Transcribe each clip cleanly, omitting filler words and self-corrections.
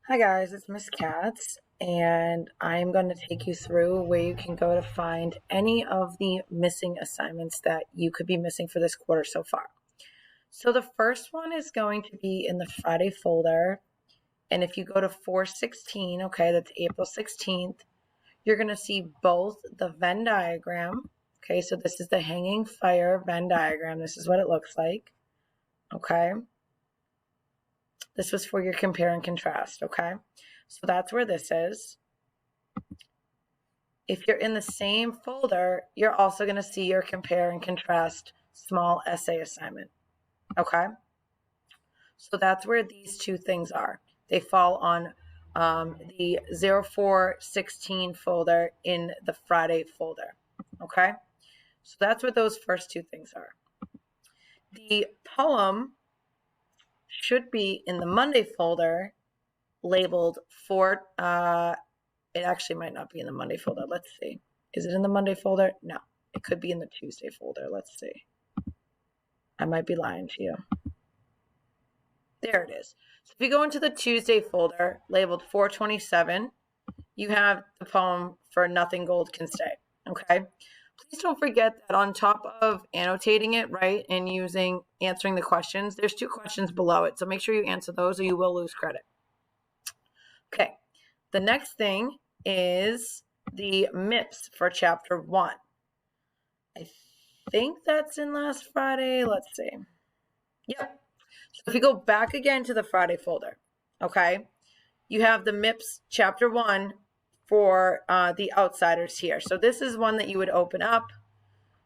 Hi guys, it's Miss Katz, and I'm going to take you through where you can go to find any of the missing assignments that you could be missing for this quarter so far. So the first one is going to be in the Friday folder, and if you go to 416, okay, that's April 16th, you're going to see both the Venn diagram. Okay, so this is the hanging fire Venn diagram. This is what it looks like. Okay. This was for your compare and contrast, okay? So that's where this is. If you're in the same folder, you're also going to see your compare and contrast small essay assignment, okay? So that's where these two things are. They fall on the 0416 folder in the Friday folder, okay? So that's what those first two things are. The poem should be in the Monday folder labeled for, it actually might not be in the Monday folder. Let's see. Is it in the Monday folder? No, it could be in the Tuesday folder. Let's see. I might be lying to you. There it is. So if you go into the Tuesday folder labeled 427, you have the poem For Nothing Gold Can Stay, okay? Please don't forget that on top of annotating it, right, and answering the questions, there's two questions below it. So make sure you answer those or you will lose credit. Okay, the next thing is the MIPS for chapter 1. I think that's in last Friday. Let's see. Yep. So if you go back again to the Friday folder, okay, you have the MIPS chapter 1 for the outsiders here. So this is one that you would open up.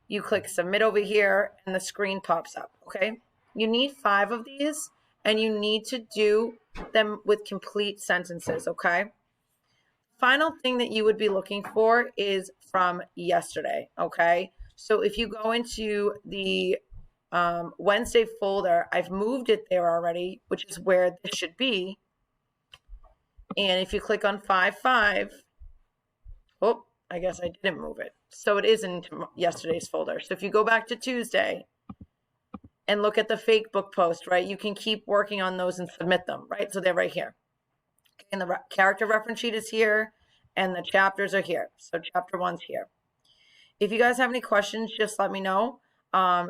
You click submit over here and the screen pops up, okay? You need 5 of these and you need to do them with complete sentences, okay? Final thing that you would be looking for is from yesterday, okay? So if you go into the Wednesday folder, I've moved it there already, which is where this should be. And if you click on 5.5, oh, I guess I didn't move it. So it is in yesterday's folder. So if you go back to Tuesday and look at the fake book post, right, you can keep working on those and submit them, right? So they're right here. Okay, and the character reference sheet is here and the chapters are here. So chapter 1's here. If you guys have any questions, just let me know.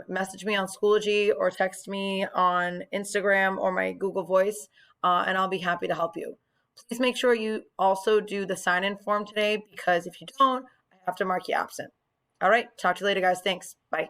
Message me on Schoology or text me on Instagram or my Google Voice, and I'll be happy to help you. Please make sure you also do the sign-in form today, because if you don't, I have to mark you absent. All right, talk to you later, guys. Thanks. Bye.